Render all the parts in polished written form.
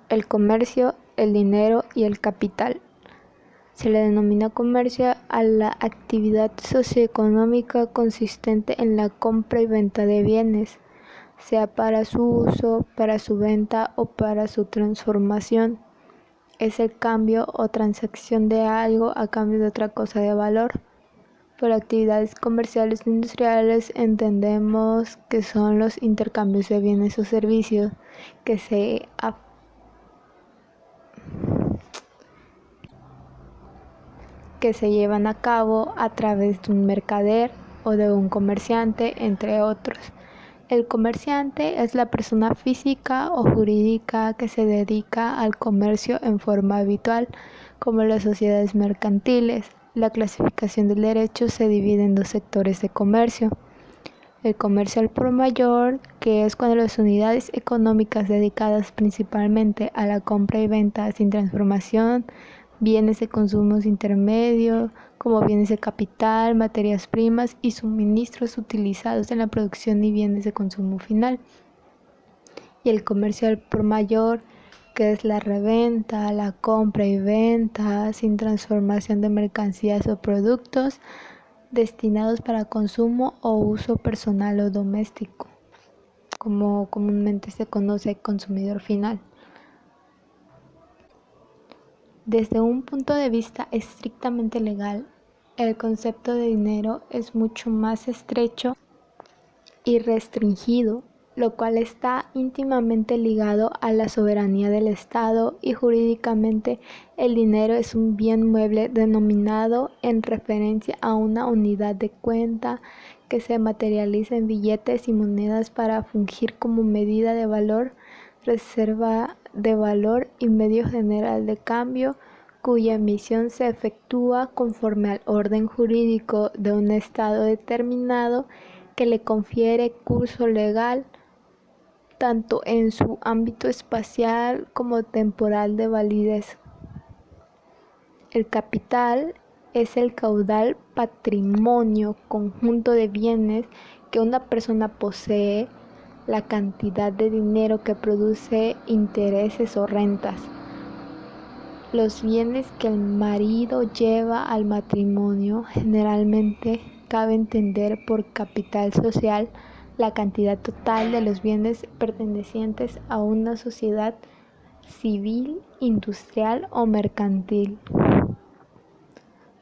el comercio, el dinero y el capital. Se le denomina comercio a la actividad socioeconómica consistente en la compra y venta de bienes, sea para su uso, para su venta o para su transformación. Es el cambio o transacción de algo a cambio de otra cosa de valor. Por actividades comerciales o industriales entendemos que son los intercambios de bienes o servicios que se llevan a cabo a través de un mercader o de un comerciante, entre otros. El comerciante es la persona física o jurídica que se dedica al comercio en forma habitual, como las sociedades mercantiles. La clasificación del derecho se divide en dos sectores de comercio. El comercio al por mayor, que es cuando las unidades económicas dedicadas principalmente a la compra y venta sin transformación, bienes de consumo intermedio, como bienes de capital, materias primas y suministros utilizados en la producción y bienes de consumo final. Y el comercio al por mayor, que es la reventa, la compra y venta sin transformación de mercancías o productos destinados para consumo o uso personal o doméstico, como comúnmente se conoce consumidor final. Desde un punto de vista estrictamente legal, el concepto de dinero es mucho más estrecho y restringido, lo cual está íntimamente ligado a la soberanía del Estado, y jurídicamente el dinero es un bien mueble denominado en referencia a una unidad de cuenta que se materializa en billetes y monedas para fungir como medida de valor, reserva de valor y medio general de cambio, cuya emisión se efectúa conforme al orden jurídico de un Estado determinado, que le confiere curso legal tanto en su ámbito espacial como temporal de validez. El capital es el caudal patrimonio, conjunto de bienes que una persona posee, la cantidad de dinero que produce intereses o rentas. Los bienes que el marido lleva al matrimonio generalmente cabe entender por capital social la cantidad total de los bienes pertenecientes a una sociedad civil, industrial o mercantil.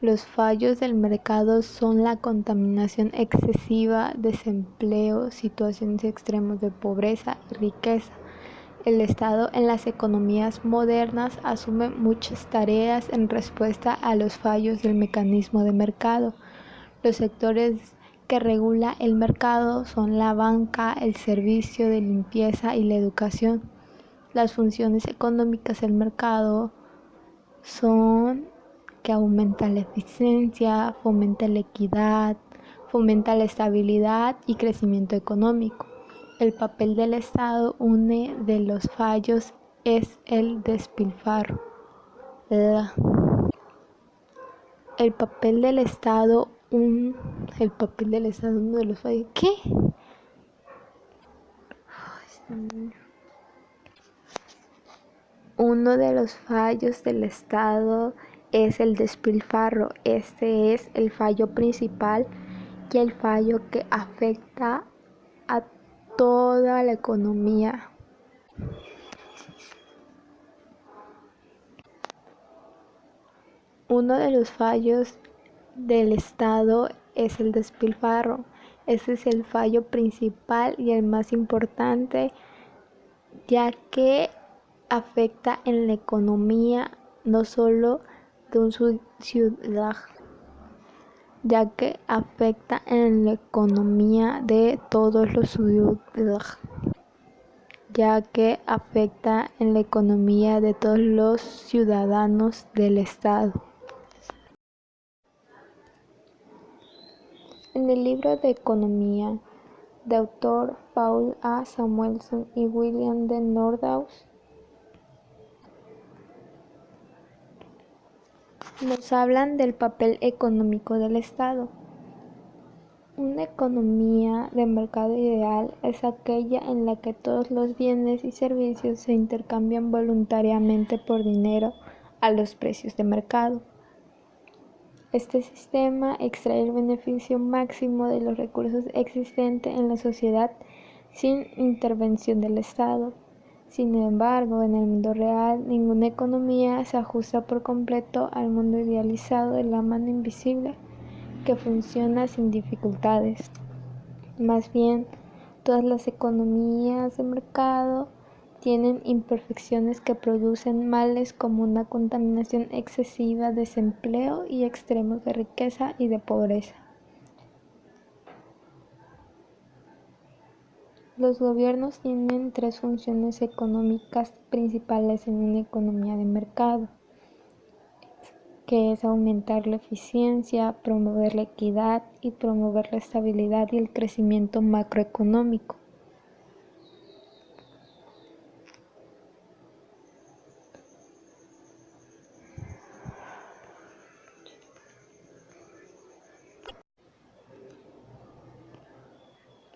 Los fallos del mercado son la contaminación excesiva, desempleo, situaciones extremas de pobreza y riqueza. El Estado en las economías modernas asume muchas tareas en respuesta a los fallos del mecanismo de mercado. Los sectores que regula el mercado son la banca, el servicio de limpieza y la educación. Las funciones económicas del mercado son que aumenta la eficiencia, fomenta la equidad, fomenta la estabilidad y crecimiento económico. El papel del Estado, uno de los fallos, es el despilfarro. El papel del Estado, uno de los fallos. ¿Qué? Uno de los fallos del Estado es el despilfarro. Este es el fallo principal y el fallo que afecta a toda la economía. Uno de los fallos del Estado es el despilfarro. Ese es el fallo principal y el más importante, ya que afecta en la economía no solo de un ciudadano, ya que afecta en la economía de todos los ciudadanos, ya que afecta en la economía de todos los ciudadanos del Estado. En el libro de Economía, de autor Paul A. Samuelson y William D. Nordhaus, nos hablan del papel económico del Estado. Una economía de mercado ideal es aquella en la que todos los bienes y servicios se intercambian voluntariamente por dinero a los precios de mercado. Este sistema extrae el beneficio máximo de los recursos existentes en la sociedad sin intervención del Estado. Sin embargo, en el mundo real, ninguna economía se ajusta por completo al mundo idealizado de la mano invisible que funciona sin dificultades. Más bien, todas las economías de mercado tienen imperfecciones que producen males como una contaminación excesiva, desempleo y extremos de riqueza y de pobreza. Los gobiernos tienen tres funciones económicas principales en una economía de mercado, que es aumentar la eficiencia, promover la equidad y promover la estabilidad y el crecimiento macroeconómico.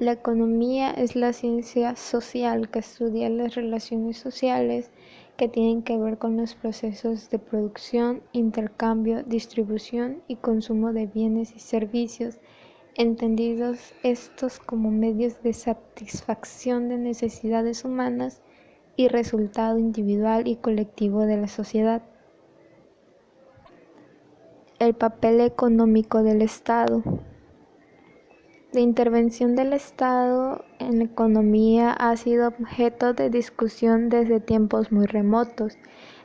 La economía es la ciencia social que estudia las relaciones sociales que tienen que ver con los procesos de producción, intercambio, distribución y consumo de bienes y servicios, entendidos estos como medios de satisfacción de necesidades humanas y resultado individual y colectivo de la sociedad. El papel económico del Estado. La intervención del Estado en la economía ha sido objeto de discusión desde tiempos muy remotos,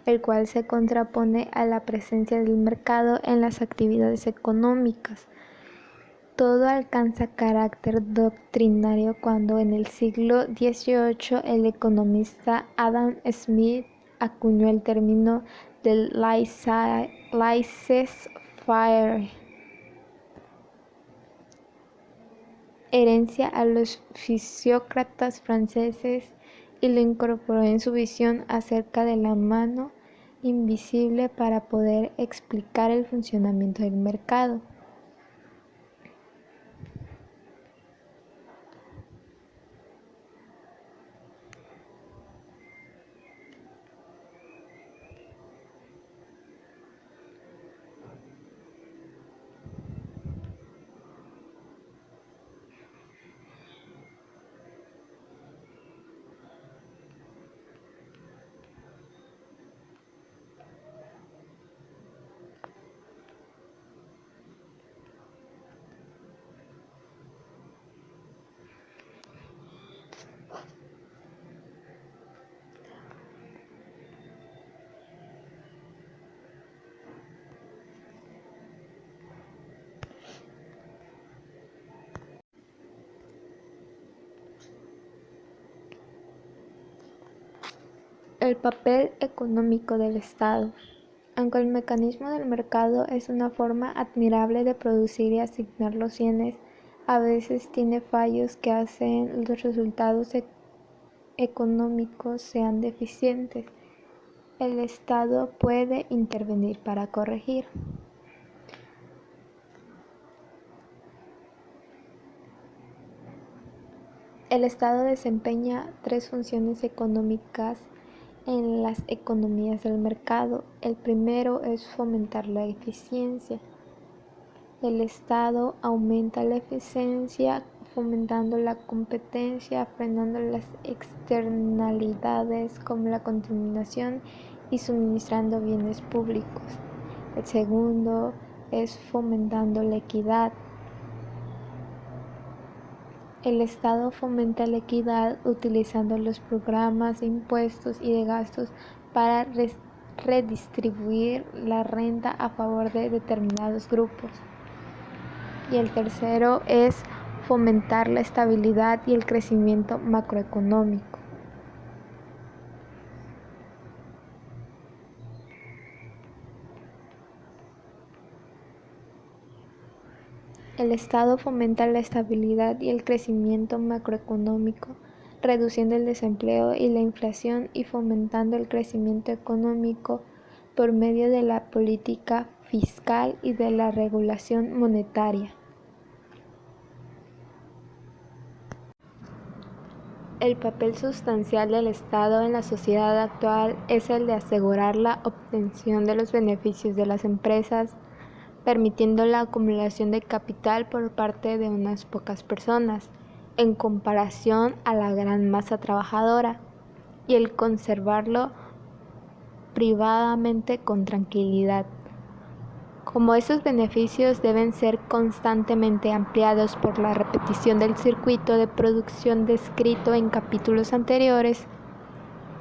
el cual se contrapone a la presencia del mercado en las actividades económicas. Todo alcanza carácter doctrinario cuando en el siglo XVIII el economista Adam Smith acuñó el término del laissez-faire, herencia a los fisiócratas franceses, y lo incorporó en su visión acerca de la mano invisible para poder explicar el funcionamiento del mercado. El papel económico del Estado. Aunque el mecanismo del mercado es una forma admirable de producir y asignar los bienes, a veces tiene fallos que hacen los resultados económicos sean deficientes. El Estado puede intervenir para corregir. El Estado desempeña tres funciones económicas en las economías del mercado. El primero es fomentar la eficiencia. El Estado aumenta la eficiencia fomentando la competencia, frenando las externalidades como la contaminación y suministrando bienes públicos. El segundo es fomentando la equidad. El Estado fomenta la equidad utilizando los programas de impuestos y de gastos para redistribuir la renta a favor de determinados grupos. Y el tercero es fomentar la estabilidad y el crecimiento macroeconómico. El Estado fomenta la estabilidad y el crecimiento macroeconómico, reduciendo el desempleo y la inflación y fomentando el crecimiento económico por medio de la política fiscal y de la regulación monetaria. El papel sustancial del Estado en la sociedad actual es el de asegurar la obtención de los beneficios de las empresas, permitiendo la acumulación de capital por parte de unas pocas personas, en comparación a la gran masa trabajadora, y el conservarlo privadamente con tranquilidad. Como esos beneficios deben ser constantemente ampliados por la repetición del circuito de producción descrito en capítulos anteriores,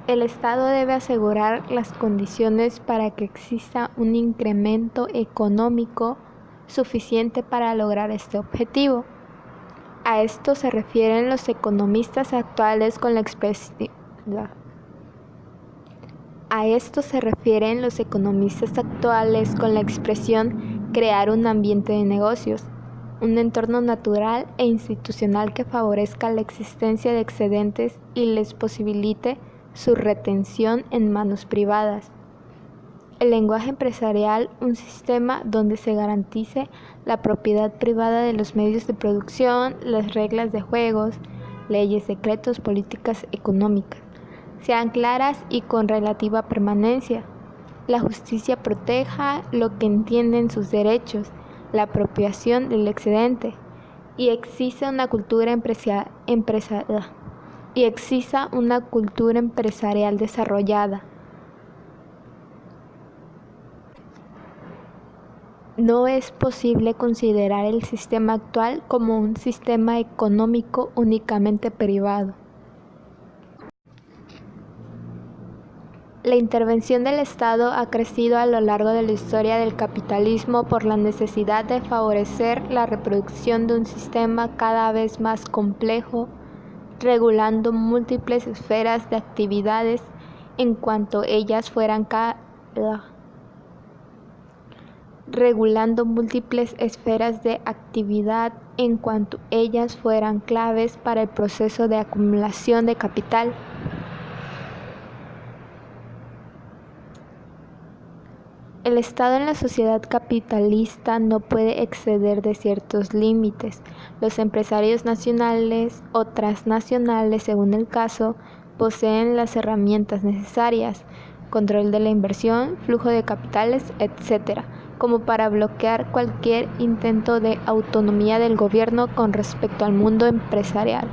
el Estado debe asegurar las condiciones para que exista un incremento económico suficiente para lograr este objetivo. A esto se refieren los economistas actuales con la expresión crear un ambiente de negocios, un entorno natural e institucional que favorezca la existencia de excedentes y les posibilite su retención en manos privadas. El lenguaje empresarial, un sistema donde se garantice la propiedad privada de los medios de producción, las reglas de juegos, leyes, decretos, políticas económicas, sean claras y con relativa permanencia. La justicia proteja lo que entienden sus derechos, la apropiación del excedente, y exista una cultura empresarial desarrollada. No es posible considerar el sistema actual como un sistema económico únicamente privado. La intervención del Estado ha crecido a lo largo de la historia del capitalismo por la necesidad de favorecer la reproducción de un sistema cada vez más complejo, regulando múltiples esferas de actividades en cuanto ellas fueran claves para el proceso de acumulación de capital. El Estado en la sociedad capitalista no puede exceder de ciertos límites. Los empresarios nacionales o transnacionales, según el caso, poseen las herramientas necesarias, control de la inversión, flujo de capitales, etc., como para bloquear cualquier intento de autonomía del gobierno con respecto al mundo empresarial.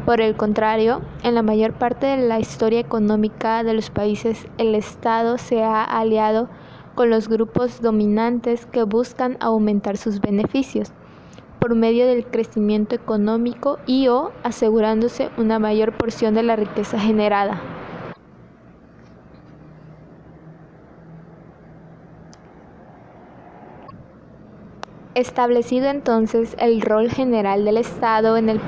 Por el contrario, en la mayor parte de la historia económica de los países, el Estado se ha aliado con los grupos dominantes que buscan aumentar sus beneficios por medio del crecimiento económico y/o asegurándose una mayor porción de la riqueza generada. Establecido entonces el rol general del Estado en el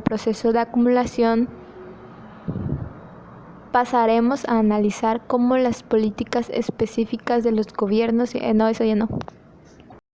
proceso de acumulación pasaremos a analizar cómo las políticas específicas de los gobiernos